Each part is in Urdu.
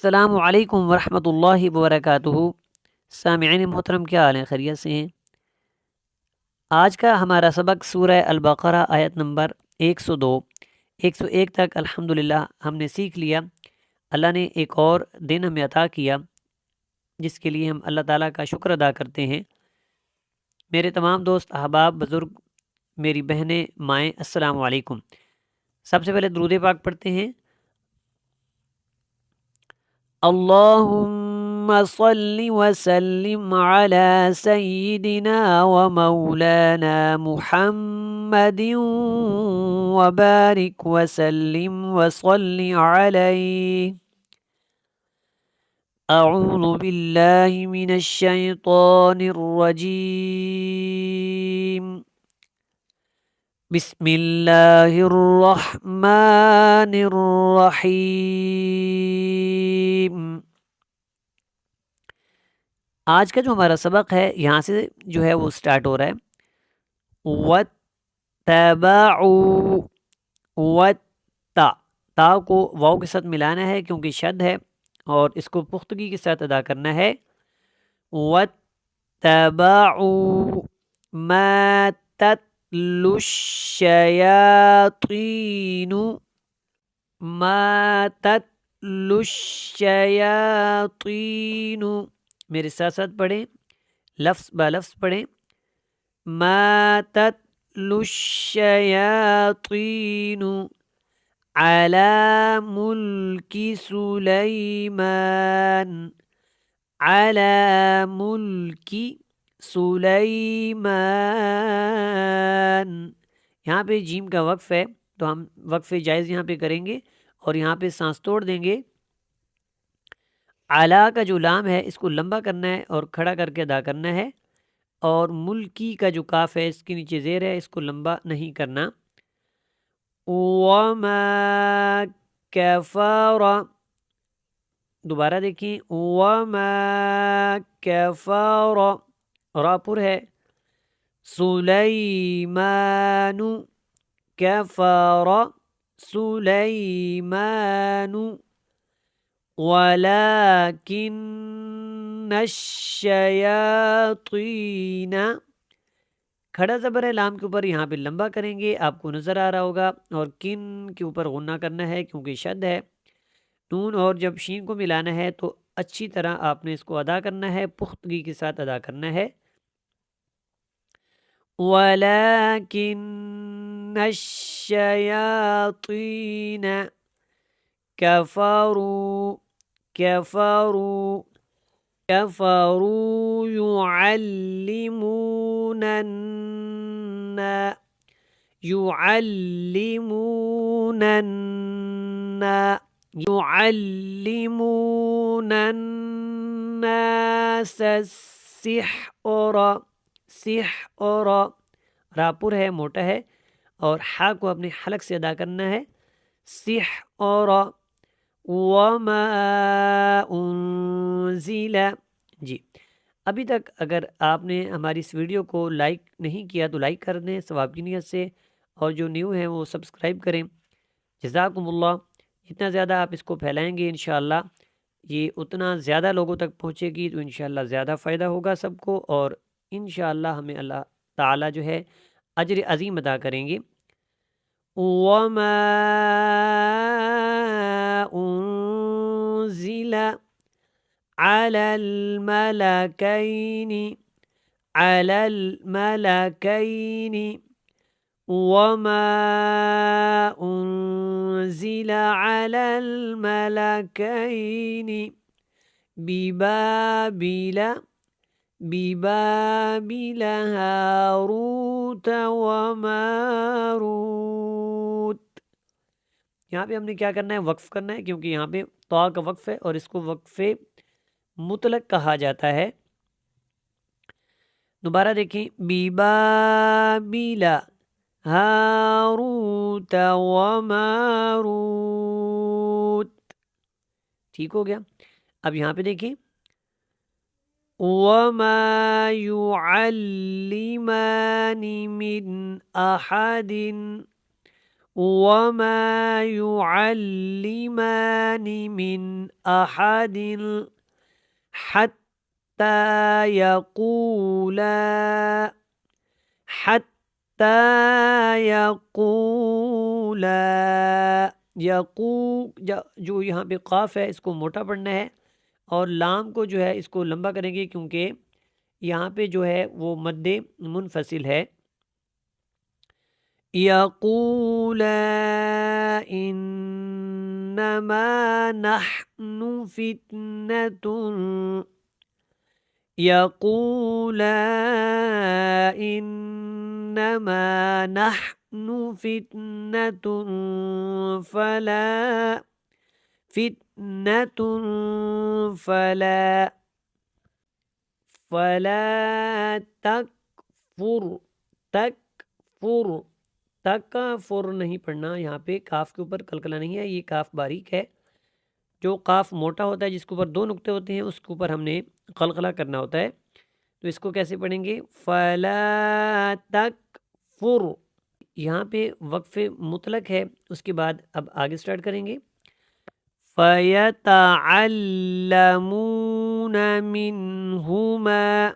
السلام علیکم ورحمۃ اللہ وبرکاتہ۔ سامعین محترم، کیا حال ہیں؟ خیریت سے ہیں؟ آج کا ہمارا سبق سورہ البقرہ آیت نمبر 102 101 تک الحمدللہ ہم نے سیکھ لیا۔ اللہ نے ایک اور دن ہمیں عطا کیا جس کے لیے ہم اللہ تعالیٰ کا شکر ادا کرتے ہیں۔ میرے تمام دوست احباب، بزرگ، میری بہنیں، مائیں، السلام علیکم۔ سب سے پہلے درود پاک پڑھتے ہیں۔ اللهم صل وسلم على سيدنا ومولانا محمد وبارك وسلم وصل عليه. أعوذ بالله من الشيطان الرجيم. بسم اللہ الرحمن الرحیم۔ آج کا جو ہمارا سبق ہے یہاں سے جو ہے وہ سٹارٹ ہو رہا ہے۔ وَاتَّبَعُوا تا کو واو کے ساتھ ملانا ہے کیونکہ شد ہے اور اس کو پختگی کے ساتھ ادا کرنا ہے۔ وَاتَّبَعُوا مَا تَتْلُو الشَّيَاطِينُ ما تتلو الشیاطین، میرے ساتھ ساتھ پڑھیں، لفظ با لفظ پڑھیں۔ ما تتلو الشیاطین علی ملک سلیمان، علی ملک سلیمان۔ یہاں پہ جیم کا وقف ہے تو ہم وقف جائز یہاں پہ کریں گے اور یہاں پہ سانس توڑ دیں گے۔ اعلیٰ کا جو لام ہے اس کو لمبا کرنا ہے اور کھڑا کر کے ادا کرنا ہے، اور ملکی کا جو کاف ہے اس کے نیچے زیر ہے، اس کو لمبا نہیں کرنا۔ وما کفر، دوبارہ دیکھیں، وما کفر، را پر ہے، سلیمان کفر سلیمان ولكن الشیاطین، کھڑا زبر ہے لام کے اوپر، یہاں پہ لمبا کریں گے، آپ کو نظر آ رہا ہوگا، اور کن کے اوپر غنہ کرنا ہے کیونکہ شد ہے۔ نون اور جب شین کو ملانا ہے تو اچھی طرح آپ نے اس کو ادا کرنا ہے، پختگی کے ساتھ ادا کرنا ہے۔ وَلَكِنَّ الشَّيَاطِينَ كَفَرُوا يُعَلِّمُونَ النَّاسَ السِّحْرَ، راپور ہے، موٹا ہے، اور ہا کو اپنے حلق سے ادا کرنا ہے۔ سحر وما انزل، جی ابھی تک اگر آپ نے ہماری اس ویڈیو کو لائک نہیں کیا تو لائک کر دیں ثواب کی نیت سے، اور جو نیو ہیں وہ سبسکرائب کریں۔ جزاکم اللہ۔ جتنا زیادہ آپ اس کو پھیلائیں گے انشاءاللہ یہ اتنا زیادہ لوگوں تک پہنچے گی تو انشاءاللہ زیادہ فائدہ ہوگا سب کو، اور انشاءاللہ ہمیں اللہ تعالیٰ جو ہے اجر عظیم ادا کریں گے۔ وما انزل على الملكين وما انزل على الملكين ببابل هاروت وماروت۔ یہاں پہ ہم نے کیا کرنا ہے؟ وقف کرنا ہے کیونکہ یہاں پہ طا کا وقف ہے اور اس کو وقف مطلق کہا جاتا ہے۔ دوبارہ دیکھیں، ببابل ہاروت وماروت، ٹھیک ہو گیا۔ اب یہاں پہ دیکھیں، وما يعلمان من أحد وما يعلمان من أحد حتى يقولا جو یہاں پہ قاف ہے اس کو موٹا پڑھنا ہے، اور لام کو جو ہے اس کو لمبا کریں گے، کیونکہ یہاں پہ جو ہے وہ مد منفصل ہے۔ یقولا انما نحن فتنة یقولا انما نحن فتنة فلا تکفر تکفر نہیں پڑھنا، یہاں پہ کاف کے اوپر قلقلہ نہیں ہے، یہ کاف باریک ہے۔ جو کاف موٹا ہوتا ہے جس کے اوپر دو نقطے ہوتے ہیں اس کے اوپر ہم نے قلقلہ کرنا ہوتا ہے، تو اس کو کیسے پڑھیں گے؟ فلا تکفر، یہاں پہ وقف مطلق ہے، اس کے بعد اب آگے سٹارٹ کریں گے۔ فَيَتَعَلَّمُونَ مِنْهُمَا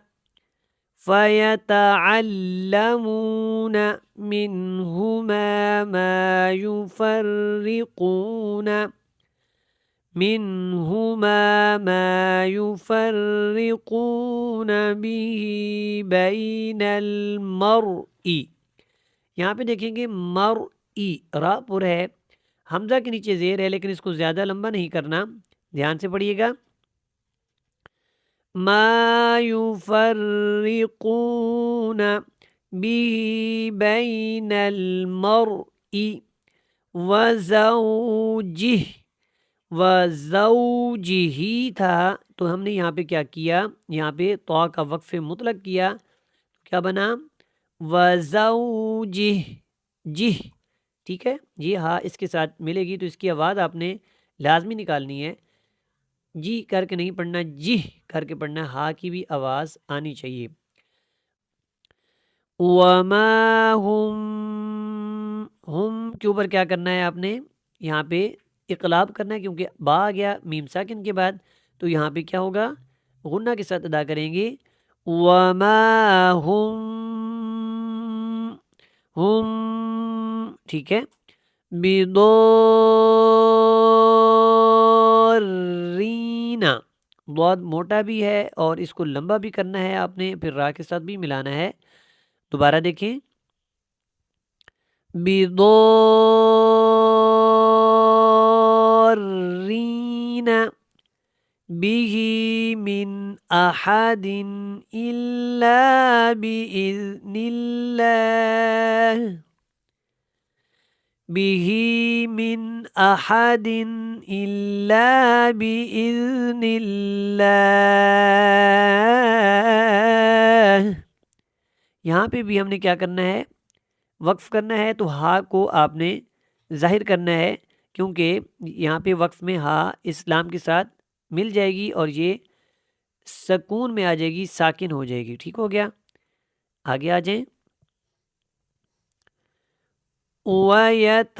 ما يفرقون به بين المرء، یہاں پہ دیکھیں گے مرئی را پر ہے، حمزہ کے نیچے زیر ہے، لیکن اس کو زیادہ لمبا نہیں کرنا، دھیان سے پڑھیے گا۔ ما يفرقون به بين المرء وزوجہ تھا، تو ہم نے یہاں پہ کیا کیا؟ یہاں پہ طا کا وقف مطلق کیا، کیا بنا؟ وزوجہ جہ، ٹھیک ہے، یہ ہاں اس کے ساتھ ملے گی، تو اس کی آواز آپ نے لازمی نکالنی ہے، جی کر کے نہیں پڑھنا، جہ کر کے پڑھنا، ہاں کی بھی آواز آنی چاہیے۔ وما ہم کے اوپر کیا کرنا ہے آپ نے؟ یہاں پہ اقلاب کرنا ہے، کیونکہ با آ گیا میم ساکن کے بعد، تو یہاں پہ کیا ہوگا؟ غنہ کے ساتھ ادا کریں گے۔ وما ہم ٹھیک ہے، بضارین، ضاد موٹا بھی ہے اور اس کو لمبا بھی کرنا ہے آپ نے، پھر را کے ساتھ بھی ملانا ہے۔ دوبارہ دیکھیں، بضارین به من احد الا باذن اللہ، به من احد الا باذن اللہ، یہاں پہ بھی ہم نے کیا کرنا ہے؟ وقف کرنا ہے، تو ہا کو آپ نے ظاہر کرنا ہے، کیونکہ یہاں پہ وقف میں ہا اسلام کے ساتھ مل جائے گی اور یہ سکون میں آ جائے گی، ساکن ہو جائے گی، ٹھیک ہو گیا؟ آگے آ جائیں۔ وَيَتَعَلَّمُونَ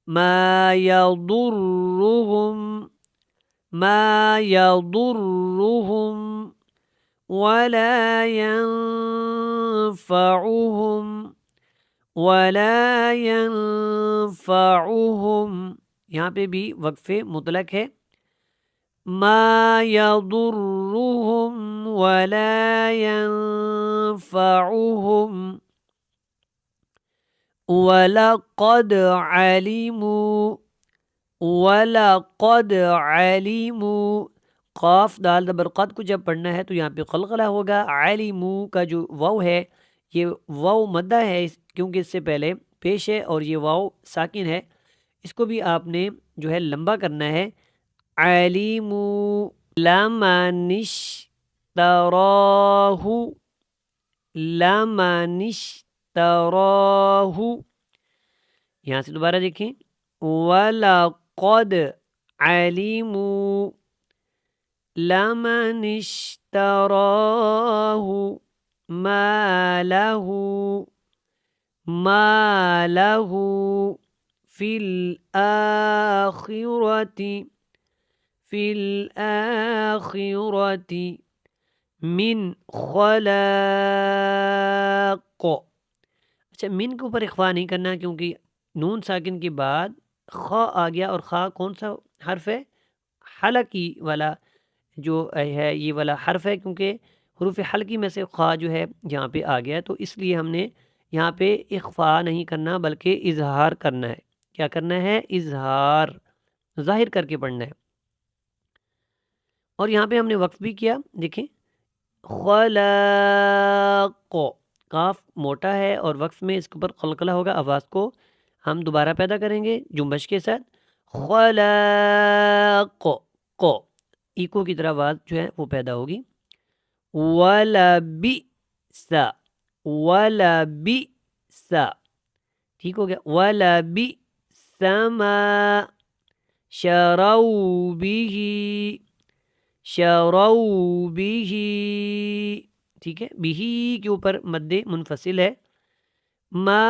ما يضرهم ولا ينفعهم، یہاں پہ بھی وقف مطلق ہے، ما يضرهم ولا ينفعهم وَلَقَدْ عَلِمُوا، قاف دال زبر قد کو جب پڑھنا ہے تو یہاں پہ قلقلہ ہوگا۔ عَلِمُوا کا جو واو ہے یہ واو مدہ ہے، کیونکہ اس سے پہلے پیش ہے اور یہ واو ساکن ہے، اس کو بھی آپ نے جو ہے لمبا کرنا ہے۔ عَلِمُوا لَمَنِ اشْتَرَاهُ، یہاں سے دوبارہ دیکھیں، وَلَقَدْ عَلِمُوا لمن اشتراہ ما لہ فی الآخرۃ من خلاق. اچھا، من کے اوپر اخفا نہیں کرنا کیونکہ نون ساکن کے بعد خا آ گیا، اور خا کون سا حرف ہے؟ حلقی والا جو ہے، یہ والا حرف ہے، کیونکہ حروف حلقی میں سے خا جو ہے یہاں پہ آ گیا ہے، تو اس لیے ہم نے یہاں پہ اخفا نہیں کرنا بلکہ اظہار کرنا ہے. کیا کرنا ہے؟ اظہار، ظاہر کر کے پڑھنا ہے. اور یہاں پہ ہم نے وقف بھی کیا، دیکھیں خلاق، کاف موٹا ہے اور وقف میں اس کے اوپر قلقلہ ہوگا. آواز کو ہم دوبارہ پیدا کریں گے جنبش کے ساتھ، خلاق، کو ایکو کی طرح آواز جو ہے وہ پیدا ہوگی. وَلَبِئْسَ، وَلَبِئْسَ، ٹھیک ہو گیا. وَلَبِئْسَ مَا شَرَوْا بِهِ، شَرَوْا بِهِ، ٹھیک ہے، بِهِ کے اوپر مد منفصل ہے. ما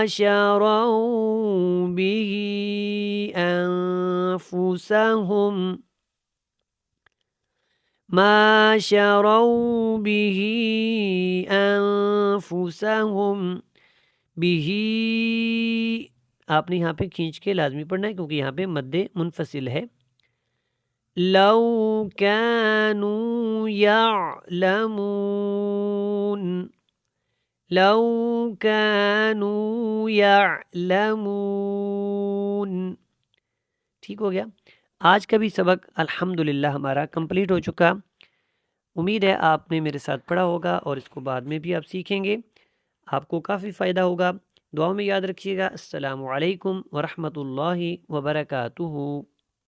شَرَوْا بِهِ أَنفُسَهُمْ، ما شَرَوْا بِهِ أَنفُسَهُمْ، بِهِ آپ نے یہاں پہ کھینچ کے لازمی پڑھنا ہے کیونکہ یہاں پہ مد منفصل ہے. لو كانوا يعلمون، لو كانوا يعلمون، ٹھیک ہو گیا. آج کا بھی سبق الحمدللہ ہمارا کمپلیٹ ہو چکا. امید ہے آپ نے میرے ساتھ پڑھا ہوگا اور اس کو بعد میں بھی آپ سیکھیں گے، آپ کو کافی فائدہ ہوگا. دعاؤں میں یاد رکھیے گا. السلام علیکم ورحمۃ اللہ وبرکاتہ.